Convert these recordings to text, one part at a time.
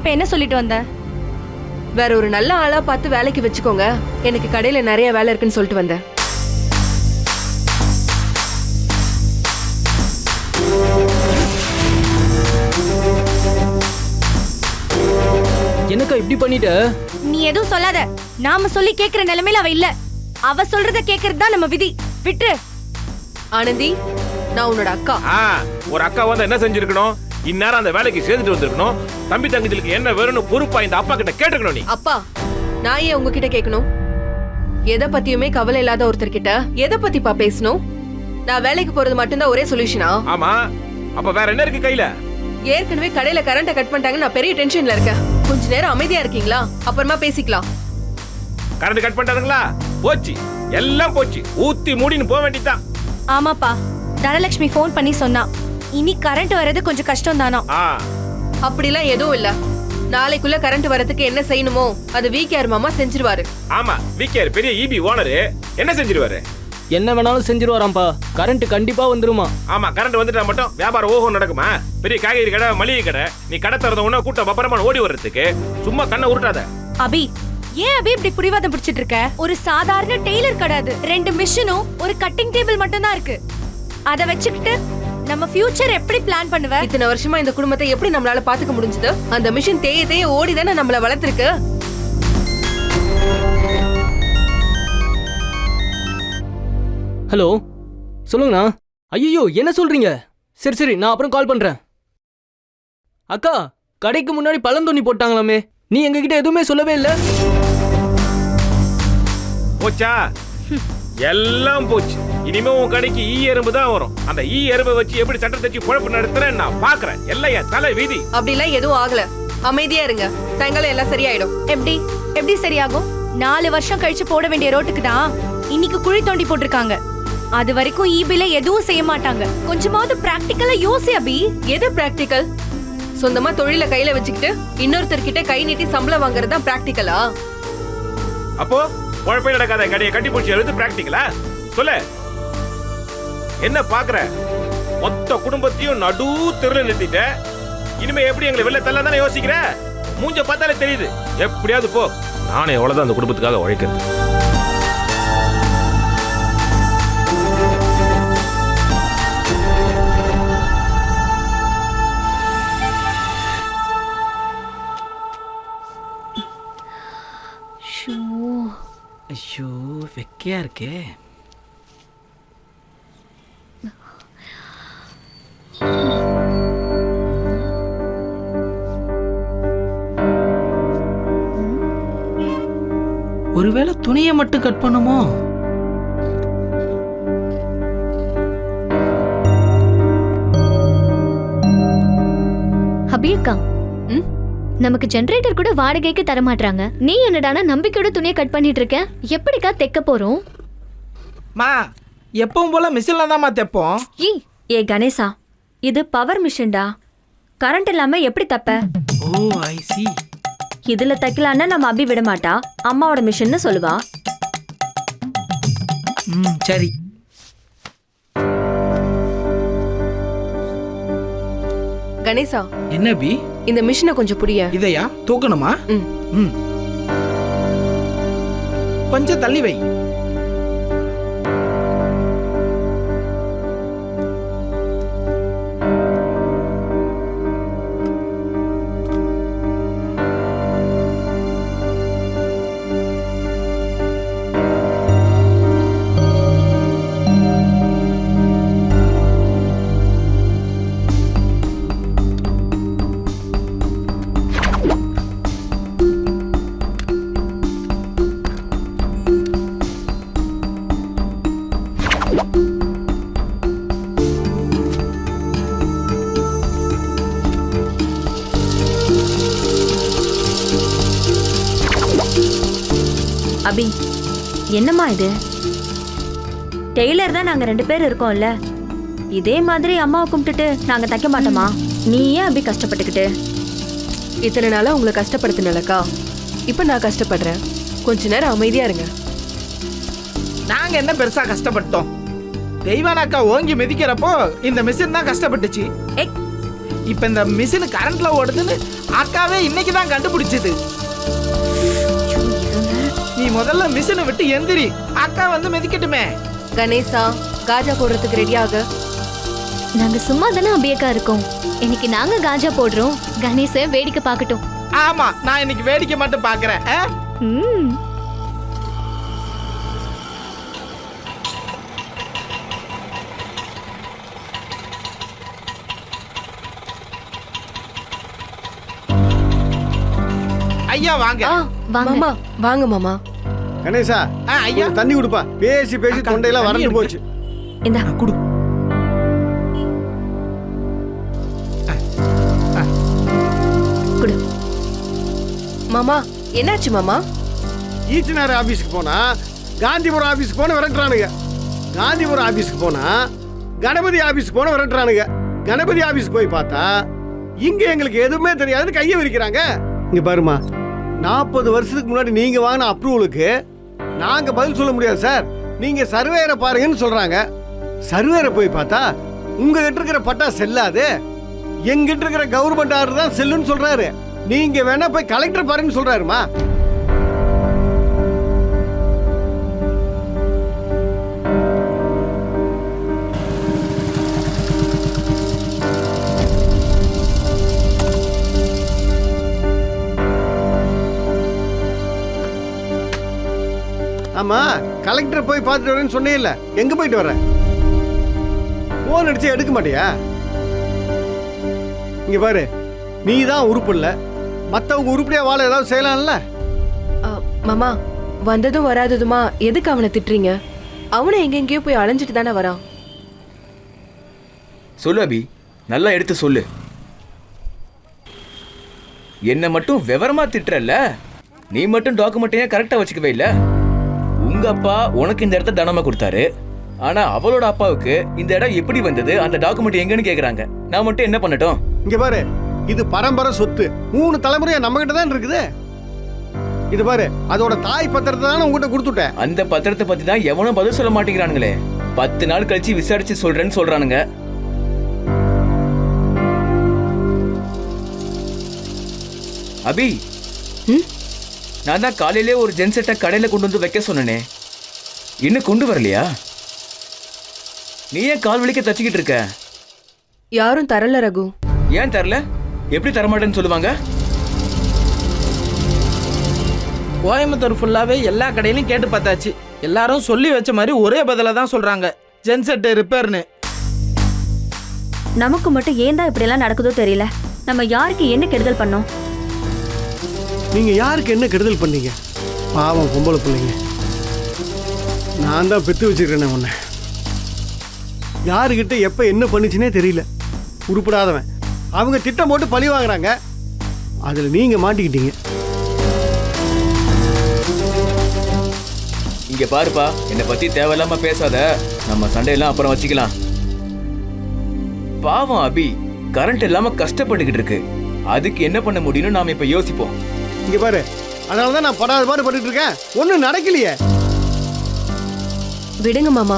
இப்ப என்ன சொல்லிட்டு வந்த? வேற ஒரு நல்ல ஆளா பார்த்து வேலைக்கு வச்சுக்கோங்க, எனக்கு கடையில நிறைய வேலை இருக்குன்னு சொல்லிட்டு வந்தேன். என்னக்கா இப்படி பண்ணிட்ட? நீ எதுவும் சொல்லாத. நாம சொல்லி கேக்குற நிலைமையில அவ இல்ல. அவ சொல்றத கேக்குறது தான் நம்ம விதி. விட்டு. ஆனந்தி, நான் உன்னோட அக்கா. ஒரு அக்கா வந்து என்ன செஞ்சிருக்கணும்? இந்நேரம் அந்த வேலைக்கு சேர்ந்துட்டு வந்திருக்கணும். தம்பி தங்கச்சிகளுக்கு என்ன வேணும்னு பொறுப்பா இந்த அப்பா கிட்ட கேட்டுக்கணும். நீ அப்பா, நான் ஏன் உங்ககிட்ட கேட்கணும்? எதை பத்தியுமே கவலை இல்லாத ஒருத்தர் கிட்ட எதை பத்திப்பா பேசணும்? நான் வேலைக்கு போறது மட்டும்தான் ஒரே சொல்யூஷனா? ஆமா, அப்ப வேற என்ன இருக்கு கையில? ஏற்கனவே கடையில கரண்ட கட் பண்ணிட்டாங்க, நான் பெரிய டென்ஷன்ல இருக்கேன். கொஞ்ச நேரம் அமைதியா இருக்கீங்களா? அப்புறமா பேசிக்கலாம். கரண்ட் கட் பண்ணிட்டாங்களா? போச்சு, எல்லாம் போச்சு. ஊத்தி மூடின்னு போக வேண்டியதான். ஆமாப்பா, தனலட்சுமி ஃபோன் பண்ணி சொன்னா இனி கரண்ட் வர்றது கொஞ்சம் கஷ்டம் தானா. அப்படிலாம் எதுவும் இல்ல. நாளைக்குள்ள கரண்ட் வரதுக்கு என்ன செய்யணுமோ அது விகேஆர் மாமா செஞ்சிருவாரு. ஆமா, விகேஆர் பெரிய ஈபி ஓனர், என்ன செஞ்சிருவாரு? என்ன வேணாலும் செஞ்சிருவாராம்பா. கரண்ட் கண்டிப்பா வந்துருமா? ஆமா, கரண்ட் வந்துட்டா மட்டும் வியாபாரம் ஓஹோ நடக்குமா? பெரிய காய்கறி கடை, மளிகை கடை, நீ கடை திறந்த உடனே கூட்டம் பப்பரமா ஓடி வர்றதுக்கு சும்மா கண்ணை உருட்டாத. அபி, ஏன் அபி இப்படி புடிவாதம் பிடிச்சிட்டு இருக்க? ஒரு சாதாரண டெய்லர் கடை அது. 2 மிஷினும் ஒரு கட்டிங் டேபிள் மட்டும் தான் இருக்கு. அத வச்சுக்கிட்டு நம்ம ஃபியூச்சர் எப்படி பிளான் பண்ணுவ? இத்தனை வருஷமா இந்த குடும்பத்தை எப்படி நம்மளால பாத்துக்க முடிஞ்சது? அந்த மிஷின் தேய தேய ஓடிதானே நம்மள வளர்த்திருக்கு. ஹலோ, சொல்லுங்கண்ணா. ஐயோ, என்ன சொல்றீங்க? சரி சரி, நான் அப்புறம் கால் பண்றேன். அக்கா, கடைக்கு முன்னாடி பழந்தோணி போட்டாங்களாமே, நீ எங்ககிட்ட எதுவுமே சொல்லவே இல்ல. போச்சா? எல்லாம் போச்சு. இனிமே உன் கடைக்கு ஈ எறும்பு தான் வரும். அந்த ஈ எறும்பை வச்சு எப்படி சட்டை தச்சு குழப்பம் நடத்துறேன் நான் பாக்குறேன். எல்லாம் என் தலை வீதி. அப்படிலாம் எதுவும் ஆகல, அமைதியா இருங்க. சாயங்காலம் எல்லாம் சரியாயிடும். எப்படி சரியாகும்? 4 வருஷம் கழிச்சு போட வேண்டிய ரோட்டுக்கு தான் இன்னைக்கு குழி தோண்டி போட்டிருக்காங்க. அது வரைக்கும் ஈபில எதுவும் செய்ய மாட்டாங்க. கொஞ்சமாவது பிராக்டிக்கலா யோசி அபி. எது பிராக்டிக்கல்? சொந்தமா தொழில கையில வச்சுக்கிட்டு இன்னொருத்தர்கிட்ட கை நீட்டி சம்பளம் வாங்குறது தான் பிராக்டிக்கலா? அப்போ குழப்பம் நடக்காத கடையை கட்டி பிடிச்சி எழுது பிராக்டிக்கலா? சொல்லு, என்ன பாக்குற? மொத்த குடும்பத்தையும் நடு தெருல நிறுத்திட்ட. இனிமே எப்படி எங்களை வெளில தள்ள தானே யோசிக்கிற? மூஞ்ச பார்த்தாலே தெரியுது. எப்படியாவது போ. நானே எவ்வளவுதான் அந்த குடும்பத்துக்காக உழைக்கிறது. ஐயோ, வெக்கையா இருக்கே. ஒருவேளை துணியை மட்டும் கட் பண்ணுமோ? அபியக்கா, நமக்கு ஜெனரேட்டர் கூட வாடகைக்கு தர மாட்டாங்க. நீ என்னடானா நம்பிக்கையோட துணியை கட் பண்ணிட்டு இருக்க. எப்படிக்கா தைக்க போறோம்? மா, எப்பவும் போல மிஷின்ல தான்மா தைப்போம். ஏ கணேசா, இது பவர் மிஷின்டா. கரண்ட் இல்லாம எப்படி தப்ப? ஓ, ஐ சி. இதுல தைக்கலான்னா நம்ம அபி விட மாட்டா. அம்மாவோட மிஷின்னு சொல்லுவா. சரி. கணேசா, என்ன பி? இந்த மிஷினை கொஞ்சம் புடிய. இதையா தூக்கணுமா? கொஞ்சம் தள்ளி வை. அபி, என்னம்மா இது? டெய்லர் தான் நாங்க 2 பேர் இருக்கோம்ல. இதே மாதிரி அம்மாவை கும்பிட்டுட்டு நாங்க தைக்க மாட்டோமா? நீ ஏன் அபி கஷ்டப்பட்டுக்கிட்டு? இத்தனை நாளா உங்களை கஷ்டப்படுத்தினலக்கா, இப்ப நான் கஷ்டப்படுறேன். கொஞ்ச நேரம் அமைதியா இருங்க. நாங்க என்ன பெருசா கஷ்டப்பட்டோம்? தெய்வானாக்கா ஓங்கி மிதிக்கிறப்போ இந்த மிஷின் தான் கஷ்டப்பட்டுச்சு. இப்ப இந்த மிஷின் கரண்ட்ல ஓடுதுன்னு அக்காவே இன்னைக்கு தான் கண்டுபிடிச்சது. நீ முதல்ல மிஷினை விட்டு எந்திரி, அக்கா வந்து மிதிக்கட்டுமே. கணேசா, காஜா போடுறதுக்கு ரெடி ஆகு. நாங்க சும்மா தானே அபியக்கா இருக்கோம். இன்னைக்கு நாங்க காஜா போடுறோம், கணேச வேடிக்கை பார்க்கட்டும். ஆமா, நான் இன்னைக்கு வேடிக்கை மட்டும் பாக்குறேன். ம். ஐயா வாங்க. வாங்க. மாமா வாங்க மாமா. கணேசா, ஐயா கொஞ்சம் தண்ணி கொடுப்பா. பேசி பேசி அக்கா, தொண்டையெல்லாம் தண்ணி வறண்டு இருக்கு. போச்சு. இந்தா குடு. குடு. மாமா என்னாச்சு மாமா? ஈச்சனார் ஆபீஸ்க்கு போனா காந்திபுரம் ஆபீஸ்க்கு போன விரட்டுறானுங்க. காந்திபுரம் ஆபீஸ்க்கு போனா கணபதி ஆபீஸ்க்கு போன விரட்டுறானுங்க. கணபதி ஆபீஸ்க்கு போய் பார்த்தா இங்க எங்களுக்கு எதுவுமே தெரியாதுன்னு கையை விரிக்கிறாங்க. இங்க பாருமா, 40 வருஷத்துக்கு முன்னாடி நீங்க வாங்கின அப்ரூவலுக்கு நாங்க பதில் சொல்ல முடியாது சார். நீங்க சர்வேரை பாருங்கன்னு சொல்றாங்க. சர்வேரை போய் பார்த்தா உங்க கிட்ட இருக்கிற பட்டா செல்லாது, எங்கிட்ட இருக்கிற கவர்மெண்ட் ஆர்டர் தான் செல்லுன்னு சொல்றாரு. நீங்க வேணா போய் கலெக்டர் பாருங்கன்னு சொல்றாருமா. ஆமா, கலெக்டர் போய் பார்த்துட்டு வரேன்னு சொன்னே இல்ல, எங்க போயிட்டு வர? போன் அடிச்சு எடுக்க மாட்டியா? இங்க பாரு, நீ தான் உருப்பு இல்ல, மத்தவங்க உருப்படியா வாழ ஏதாவது செய்யலாம்ல. மாமா, வந்ததும் வராததுமா எதுக்கு அவனை திட்டுறீங்க? அவனை எங்கெங்கேயோ போய் அலைஞ்சிட்டு தானே வரான். சொல்லு அபி, நல்லா எடுத்து சொல்லு. என்ன மட்டும் விவரமா திட்டுறல்ல, நீ மட்டும் டாக்குமெண்ட்டையே கரெக்டா வச்சுக்கவே இல்ல. உங்க அப்பா உனக்கு இந்த இடத்த தானமா கொடுத்தாரு, ஆனா அவளோட அப்பாவுக்கு இந்த இடம் எப்படி வந்தது, அந்த டாக்குமெண்ட் எங்கன்னு கேக்குறாங்க. நான் மட்டும் என்ன பண்ணட்டும்? இங்க பாரு, இது பரம்பரை சொத்து, 3 தலைமுறையா நம்ம கிட்ட தான் இருக்குது. இது பாரு, அதோட தாய் பத்திரத்தை தானே உங்ககிட்ட கொடுத்துட்டேன். அந்த பத்திரத்தை பத்தி தான் எவனும் பதில் சொல்ல மாட்டேங்கிறானுங்களே. 10 நாள் கழிச்சு விசாரிச்சு சொல்றேன்னு சொல்றானுங்க. அபி, நான் தான் காலையிலே ஒரு ஜென்செட்டை கடையில கொண்டு வந்து வைக்க சொன்னனே, இன்னும் கொண்டு வரலையா? நீ ஏன் கால் வலிக்க தச்சுக்கிட்டு இருக்க? யாரும் தரல ரகு. ஏன் தரல? எப்படி தரமாட்டேன்னு சொல்லுவாங்க? கோயம்புத்தூர் ஃபுல்லாவே எல்லா கடையிலும் கேட்டு பார்த்தாச்சு. எல்லாரும் சொல்லி வச்ச மாதிரி ஒரே பதில தான் சொல்றாங்க, ஜென்செட் ரிப்பேர்னு. நமக்கு மட்டும் ஏன் தான் இப்படி எல்லாம் நடக்குதோ தெரியல. நம்ம யாருக்கு என்ன கெடுதல் பண்ணோம்? நீங்க யாருக்கு என்ன கெடுதல் பண்ணீங்க? பாவம் பொம்பளை பிள்ளைங்க. நான் தான் பெத்து வச்சிருக்கேன் உன்னை. யாருக்கிட்ட எப்ப என்ன பண்ணுச்சுன்னே தெரியல. உருப்படாதவன் அவங்க திட்டம் போட்டு பழி வாங்குறாங்க, அதுல நீங்க மாட்டிக்கிட்டீங்க. இங்க பாருப்பா, என்னை பத்தி தேவையில்லாம பேசாத. நம்ம சண்டையெல்லாம் அப்புறம் வச்சுக்கலாம். பாவம் அபி கரண்ட் இல்லாம கஷ்டப்பட்டுக்கிட்டு இருக்கு. அதுக்கு என்ன பண்ண முடியும்னு நாம இப்ப யோசிப்போம். இங்க பாரு, அதனாலதான் நான் படாத பாடு பட்டுட்டு இருக்கேன். ஒண்ணும் நடக்கலையே. விடுங்க மாமா,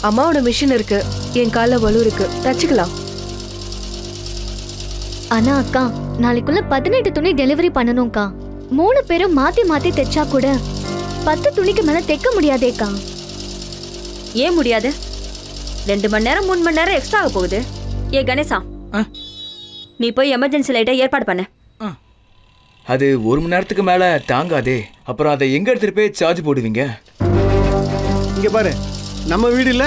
அம்மாவோட மிஷின் இருக்கு, என் கால வலு இருக்கு, தச்சுக்கலாம். ஆனா அக்கா, நாளைக்குள்ள 18 துணி டெலிவரி பண்ணணும்க்கா. 3 பேரும் மாத்தி மாத்தி தைச்சா கூட 10 துணிக்கு மேல தைக்க முடியாதேக்கா. ஏன் முடியாது? 2 மணி நேரம் 3 மணி நேரம் எக்ஸ்ட்ரா ஆக போகுது. ஏ கணேசா, நீ போய் எமர்ஜென்சி லைட்டை ஏற்பாடு பண்ண. அது 1 மணி நேரத்துக்கு மேல தாங்காதே. அப்புறம் அதை எங்க எடுத்துட்டு போய் சார்ஜ் போடுவீங்க? இங்க பாரு, நம்ம வீடு இல்ல,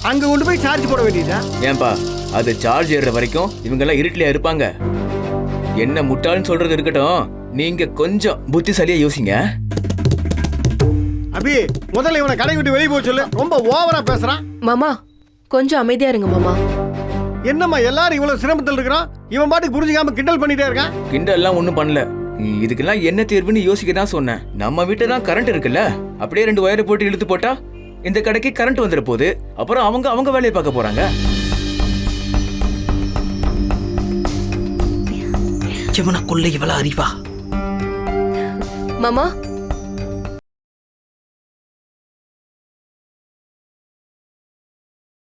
அங்க கொண்டு போய் சார்ஜ் போட வேண்டியதா? ஏன்பா, அது சார்ஜ் ஏறுற வரைக்கும் இவங்க எல்லாம் இருட்டிலே இருப்பாங்க. என்ன முட்டாள்னு சொல்றது இருக்கட்டும், நீங்க கொஞ்சம் புத்திசாலியா யோசிங்க. அபி, முதல்ல இவனை கடை விட்டு வெளியே போக சொல்லு. ரொம்ப ஓவரா பேசுறான். மாமா கொஞ்சம் அமைதியா இருங்க மாமா. என்னம்மா எல்லாரும் இவ்வளவு சிரமத்தில் இருக்கிறோம், இவன் பாட்டுக்கு புரிஞ்சுக்காம கிண்டல் பண்ணிட்டே இருக்கான். கிண்டல்லாம் ஒண்ணும் பண்ணல. இதுக்கெல்லாம் என்ன தீர்வுன்னு யோசிக்க தான் சொன்னேன். நம்ம வீட்டுல தான் கரண்ட் இருக்குல்ல, அப்படியே 2 வயரை போட்டு இழுத்து போட்டா இந்த கடைக்கு கரண்ட் வந்துட போகுது. அப்புறம் அவங்க வேலையை பார்க்க போறாங்க. இவனுக்குள்ள இவ்வளவு அறிவா? மாமா